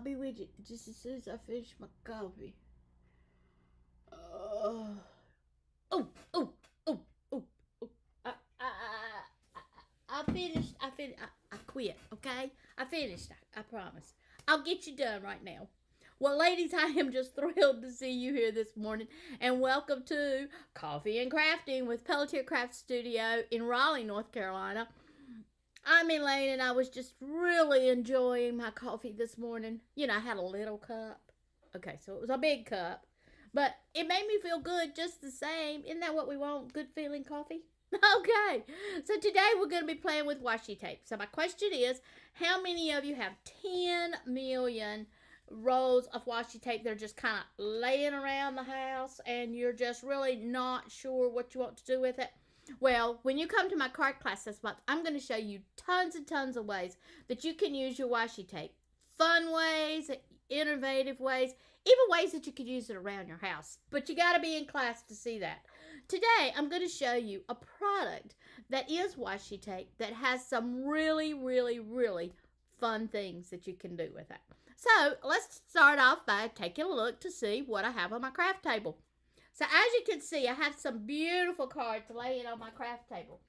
be with you just as soon as I finish my coffee. Oh, oh, oh, oh, oh, oh. I finished. I quit, okay? I finished. I promise. I'll get you done right now. Well, ladies, I am just thrilled to see you here this morning, and welcome to Coffee and Crafting with Pelletier Craft Studio in Raleigh, North Carolina. I'm Elaine, and I was just really enjoying my coffee this morning. You know, I had a little cup. Okay, so it was a big cup, but it made me feel good just the same. Isn't that what we want? Good feeling coffee? Okay, so today we're going to be playing with washi tape. So my question is, how many of you have 10 million rolls of washi tape that are just kind of laying around the house and you're just really not sure what you want to do with it? Well, when you come to my card class this month, I'm going to show you tons and tons of ways that you can use your washi tape. Fun ways, innovative ways, even ways that you could use it around your house. But you got to be in class to see that. Today, I'm going to show you a product that is washi tape that has some really, really, really fun things that you can do with it. So, let's start off by taking a look to see what I have on my craft table. So, as you can see, I have some beautiful cards laying on my craft table.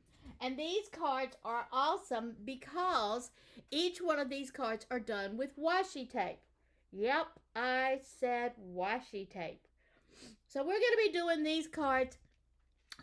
And these cards are awesome because each one of these cards are done with washi tape. Yep, I said washi tape. So, we're going to be doing these cards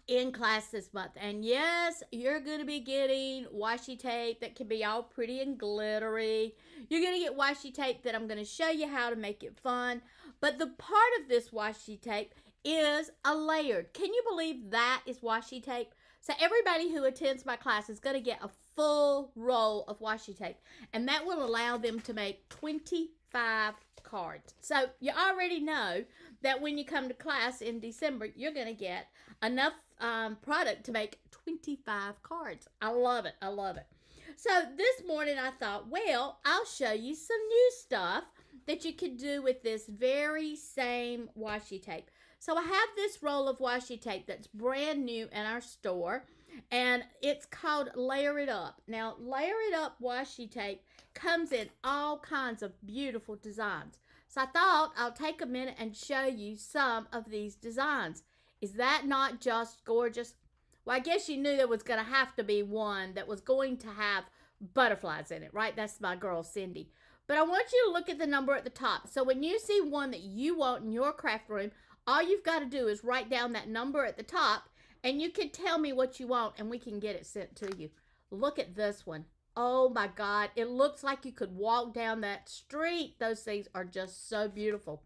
in class this month, and yes, you're going to be getting washi tape that can be all pretty and glittery. You're going to get washi tape that I'm going to show you how to make it fun, but the part of this washi tape is a layered. Can you believe that is washi tape? So everybody who attends my class is going to get a full roll of washi tape, and that will allow them to make 25 cards. So you already know that when you come to class in December, you're going to get enough product to make 25 cards. I love it. I love it. So this morning I thought, well, I'll show you some new stuff that you can do with this very same washi tape. So I have this roll of washi tape that's brand new in our store, and it's called Layer It Up. Now, Layer It Up washi tape comes in all kinds of beautiful designs. So I thought I'll take a minute and show you some of these designs. Is that not just gorgeous? Well, I guess you knew there was going to have to be one that was going to have butterflies in it, right? That's my girl, Cindy. But I want you to look at the number at the top. So when you see one that you want in your craft room, all you've got to do is write down that number at the top, and you can tell me what you want, and we can get it sent to you. Look at this one. Oh my God, it looks like you could walk down that street. Those things are just so beautiful.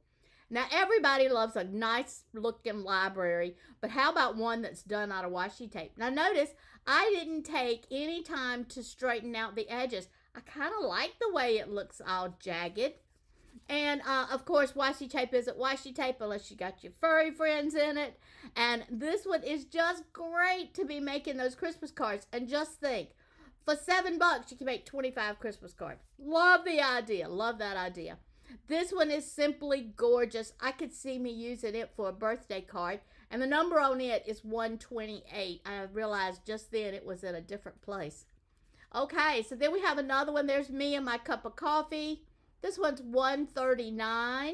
Now, everybody loves a nice looking library, but how about one that's done out of washi tape? Now, notice I didn't take any time to straighten out the edges. I kind of like the way it looks all jagged. And, of course, washi tape isn't washi tape unless you got your furry friends in it. And this one is just great to be making those Christmas cards. And just think, for $7, you can make 25 Christmas cards. Love the idea. Love that idea. This one is simply gorgeous. I could see me using it for a birthday card. And the number on it is 128. I realized just then it was in a different place. Okay, so then we have another one. There's me and my cup of coffee. This one's 139.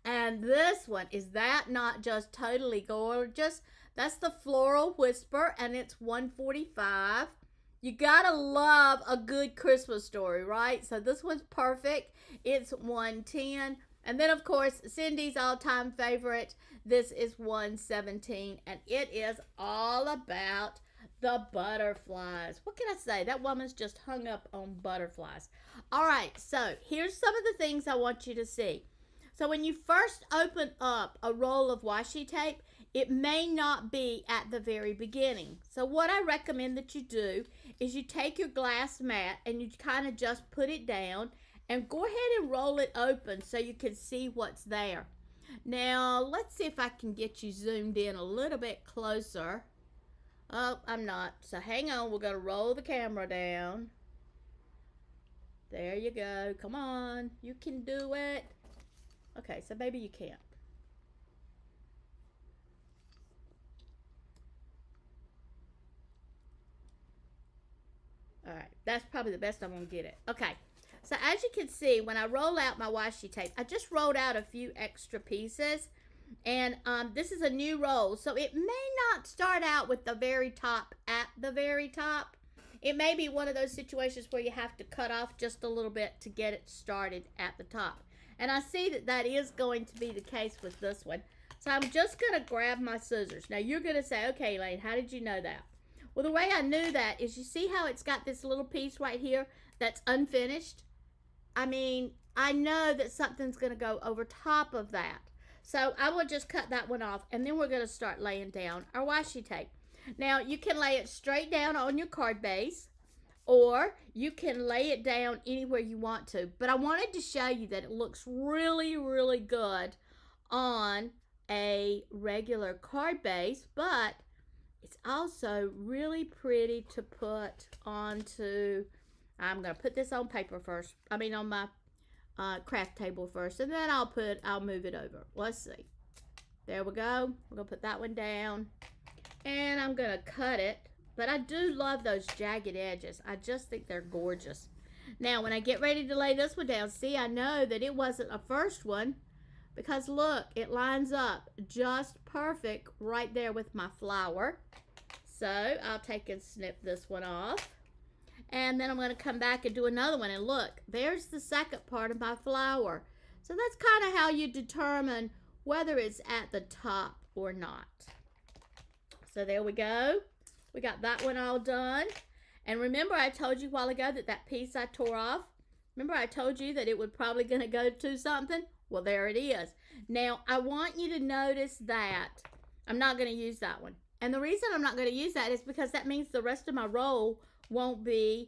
And this one, is that not just totally gorgeous? That's the Floral Whisper, and it's 145. You gotta love a good Christmas story, right? So this one's perfect. It's 110. And then, of course, Cindy's all-time favorite. This is 117. And it is all about the butterflies. What can I say? That woman's just hung up on butterflies. All right, so here's some of the things I want you to see. So when you first open up a roll of washi tape, it may not be at the very beginning. So what I recommend that you do is you take your glass mat and you kind of just put it down and go ahead and roll it open so you can see what's there. Now, let's see if I can get you zoomed in a little bit closer. Oh, I'm not. So hang on, we're going to roll the camera down. There you go. Come on, you can do it. Okay, so maybe you can't. All right, that's probably the best I'm going to get it. Okay, So as you can see, when I roll out my washi tape, I just rolled out a few extra pieces. And this is a new roll, so it may not start out with the very top at the very top. It may be one of those situations where you have to cut off just a little bit to get it started at the top. And I see that that is going to be the case with this one. So I'm just going to grab my scissors. Now you're going to say, okay, Elaine, how did you know that? Well, the way I knew that is you see how it's got this little piece right here that's unfinished? I mean, I know that something's going to go over top of that. So I will just cut that one off, and then we're going to start laying down our washi tape. Now, you can lay it straight down on your card base, or you can lay it down anywhere you want to. But I wanted to show you that it looks really, really good on a regular card base, but it's also really pretty to put onto, I'm going to put this on paper first, on my craft table first, and then I'll move it over. Let's see. There we go. We're gonna put that one down, and I'm gonna cut it. But I do love those jagged edges. I just think they're gorgeous. Now, when I get ready to lay this one down, see, I know that it wasn't a first one because look, it lines up just perfect right there with my flower. So I'll take and snip this one off. And then I'm going to come back and do another one. And look, there's the second part of my flower. So that's kind of how you determine whether it's at the top or not. So there we go. We got that one all done. And remember I told you a while ago that that piece I tore off, remember I told you that it was probably going to go to something? Well, there it is. Now, I want you to notice that I'm not going to use that one. And the reason I'm not going to use that is because that means the rest of my roll won't be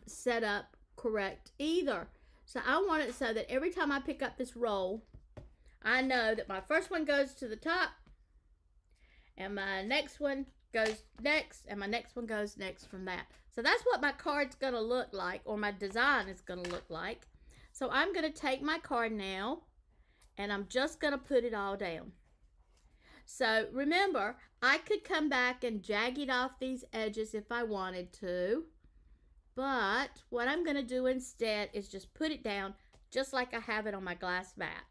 set up correct either. So I want it so that every time I pick up this roll, I know that my first one goes to the top, and my next one goes next, and my next one goes next from that. So that's what my card's going to look like, or my design is going to look like. So I'm going to take my card now, and I'm just going to put it all down. So remember, I could come back and jag off these edges if I wanted to, but what I'm going to do instead is just put it down just like I have it on my glass mat.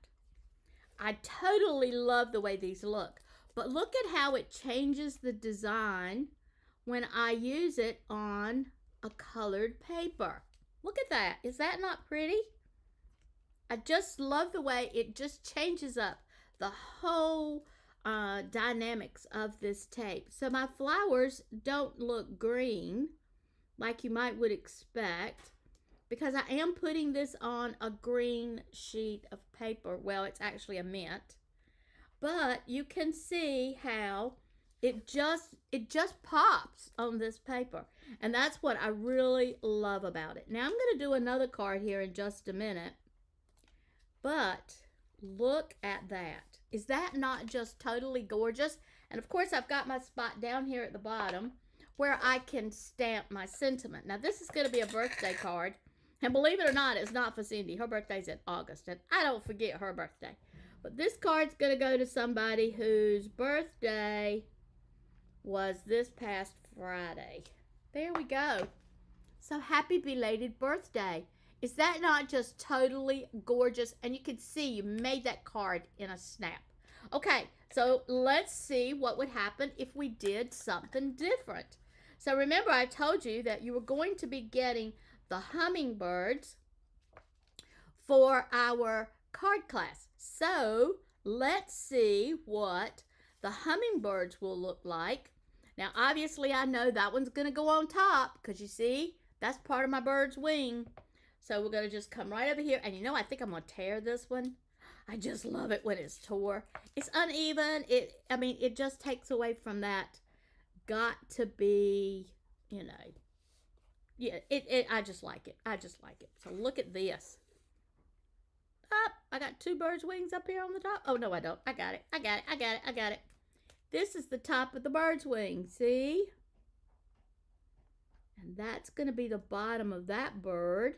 I totally love the way these look, but look at how it changes the design when I use it on a colored paper. Look at that. Is that not pretty? I just love the way it just changes up the whole dynamics of this tape. So my flowers don't look green like you would expect because I am putting this on a green sheet of paper. Well, it's actually a mint, but you can see how it just pops on this paper, and that's what I really love about it. Now I'm going to do another card here in just a minute, but look at that. Is that not just totally gorgeous? And of course, I've got my spot down here at the bottom where I can stamp my sentiment. Now, this is going to be a birthday card. And believe it or not, it's not for Cindy. Her birthday's in August, and I don't forget her birthday. But this card's going to go to somebody whose birthday was this past Friday. There we go. So happy belated birthday. Is that not just totally gorgeous? And you can see you made that card in a snap. Okay, so let's see what would happen if we did something different. So remember, I told you that you were going to be getting the hummingbirds for our card class. So let's see what the hummingbirds will look like. Now, obviously, I know that one's going to go on top because you see, that's part of my bird's wing. So we're going to just come right over here. And you know, I think I'm going to tear this one. I just love it when it's tore. It's uneven. It just takes away from that got to be, you know. Yeah, I just like it. I just like it. So look at this. Up, I got two bird's wings up here on the top. Oh, no, I don't. I got it. I got it. I got it. I got it. This is the top of the bird's wing. See? And that's going to be the bottom of that bird.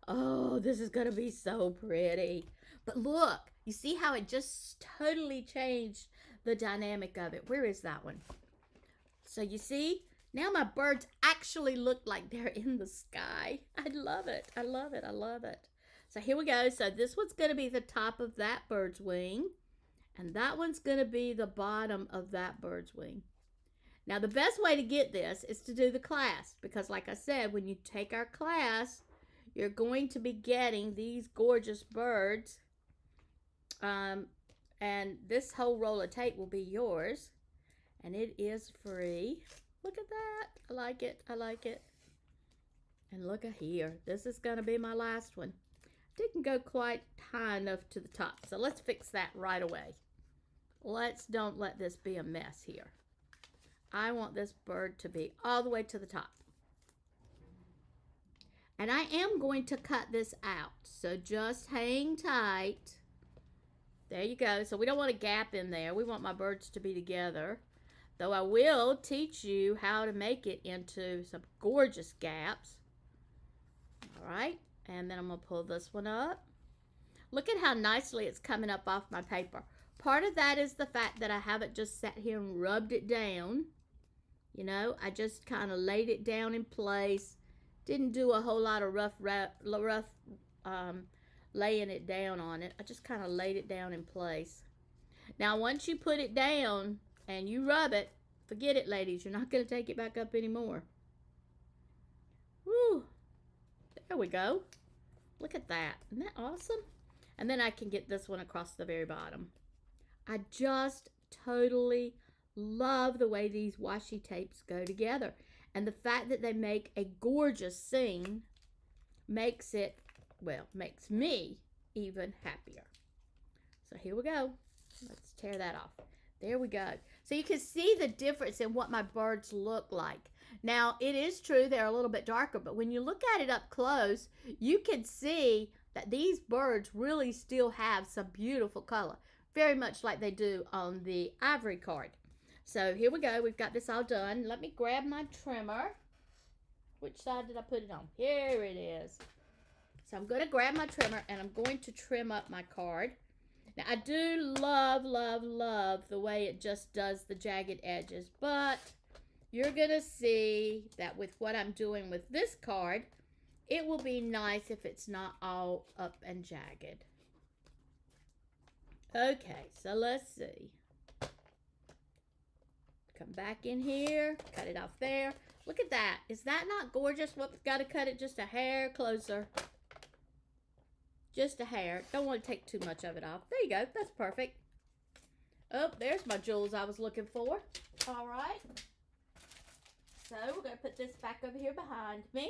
Oh, this is going to be so pretty. But look, you see how it just totally changed the dynamic of it. Where is that one? So you see, Now my birds actually look like they're in the sky. I love it. I love it. I love it. So here we go. So this one's going to be the top of that bird's wing. And that one's going to be the bottom of that bird's wing. Now the best way to get this is to do the clasp. Because like I said, when you take our clasp, you're going to be getting these gorgeous birds. And this whole roll of tape will be yours. And it is free. Look at that. I like it. I like it. And look at here. This is going to be my last one. Didn't go quite high enough to the top. So let's fix that right away. Don't let this be a mess here. I want this bird to be all the way to the top. And I am going to cut this out. So just hang tight. There you go. So we don't want a gap in there. We want my birds to be together. Though I will teach you how to make it into some gorgeous gaps. All right. And then I'm going to pull this one up. Look at how nicely it's coming up off my paper. Part of that is the fact that I haven't just sat here and rubbed it down. You know, I just kind of laid it down in place. Didn't do a whole lot of rough laying it down on it. I just kind of laid it down in place. Now, once you put it down and you rub it, forget it, ladies. You're not going to take it back up anymore. Woo! There we go. Look at that. Isn't that awesome? And then I can get this one across the very bottom. I just totally love the way these washi tapes go together. And the fact that they make a gorgeous scene makes it, well, makes me even happier. So here we go. Let's tear that off. There we go. So you can see the difference in what my birds look like. Now, it is true they're a little bit darker, but when you look at it up close, you can see that these birds really still have some beautiful color, very much like they do on the ivory card. So here we go. We've got this all done. Let me grab my trimmer. Which side did I put it on? Here it is. So I'm going to grab my trimmer and I'm going to trim up my card. Now, I do love, love, love the way it just does the jagged edges, but you're going to see that with what I'm doing with this card, it will be nice if it's not all up and jagged. Okay, so let's see. Come back in here, cut it off there. Look at that. Is that not gorgeous? Well, we've got to cut it just a hair closer. Just a hair. Don't want to take too much of it off. There you go. That's perfect. Oh, there's my jewels I was looking for. All right. So we're going to put this back over here behind me.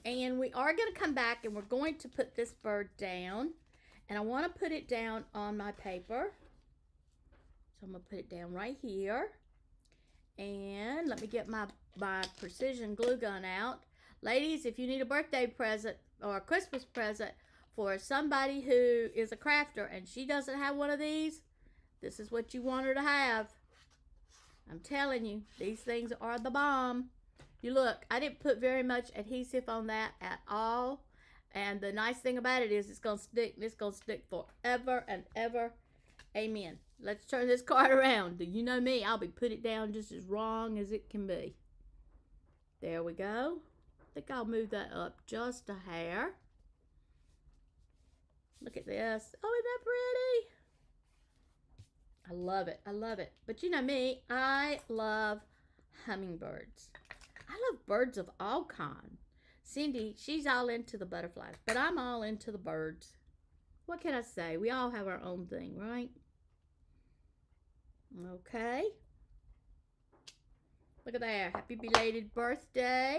And we are going to come back and we're going to put this bird down. And I want to put it down on my paper. So I'm going to put it down right here. And let me get my precision glue gun out. Ladies, if you need a birthday present or a Christmas present for somebody who is a crafter and she doesn't have one of these, this is what you want her to have. I'm telling you, these things are the bomb. You look, I didn't put very much adhesive on that at all. And the nice thing about it is it's going to stick. It's going to stick forever and ever. Amen. Let's turn this card around. Do you know me? I'll be put it down just as wrong as it can be. There we go. I think I'll move that up just a hair. Look at this. Oh, isn't that pretty? I love it. I love it. But you know me, I love hummingbirds. I love birds of all kinds. Cindy, she's all into the butterflies, but I'm all into the birds. What can I say? We all have our own thing, right? Okay. Look at there. Happy belated birthday.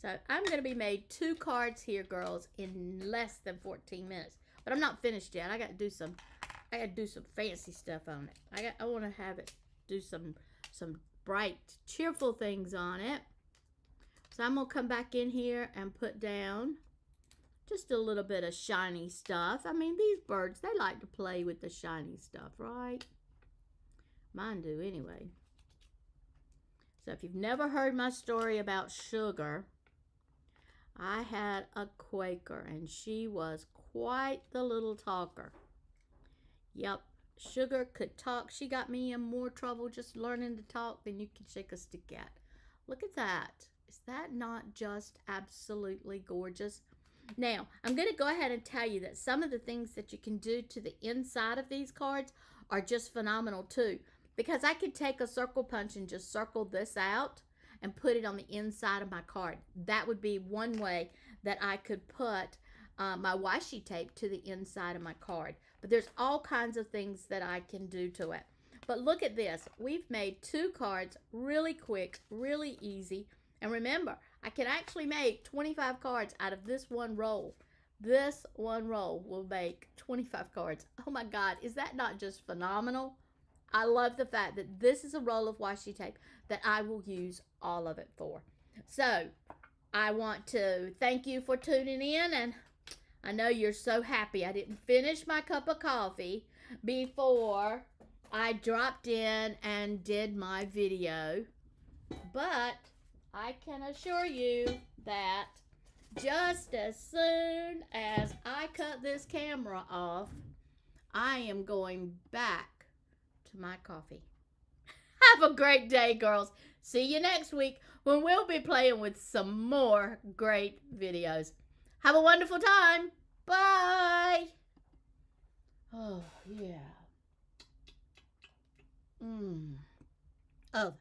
So I'm going to be made 2 cards here, girls, in less than 14 minutes. But I'm not finished yet. I got to do some fancy stuff on it. I want to have it do some bright, cheerful things on it. So I'm going to come back in here and put down just a little bit of shiny stuff. I mean, these birds, they like to play with the shiny stuff, right? Mine do anyway. So if you've never heard my story about Sugar, I had a Quaker and she was quite the little talker. Yep, Sugar could talk. She got me in more trouble just learning to talk than you can shake a stick at. Look at that. Is that not just absolutely gorgeous? Now, I'm going to go ahead and tell you that some of the things that you can do to the inside of these cards are just phenomenal too. Because I could take a circle punch and just circle this out and put it on the inside of my card. That would be one way that I could put my washi tape to the inside of my card. But there's all kinds of things that I can do to it. But look at this. We've made 2 cards really quick, really easy. And remember, I can actually make 25 cards out of this one roll. This one roll will make 25 cards. Oh my God, is that not just phenomenal? I love the fact that this is a roll of washi tape that I will use all of it for. So, I want to thank you for tuning in, and I know you're so happy I didn't finish my cup of coffee before I dropped in and did my video, but I can assure you that just as soon as I cut this camera off, I am going back to my coffee. Have a great day, girls. See you next week when we'll be playing with some more great videos. Have a wonderful time. Bye. Oh, yeah. Oh,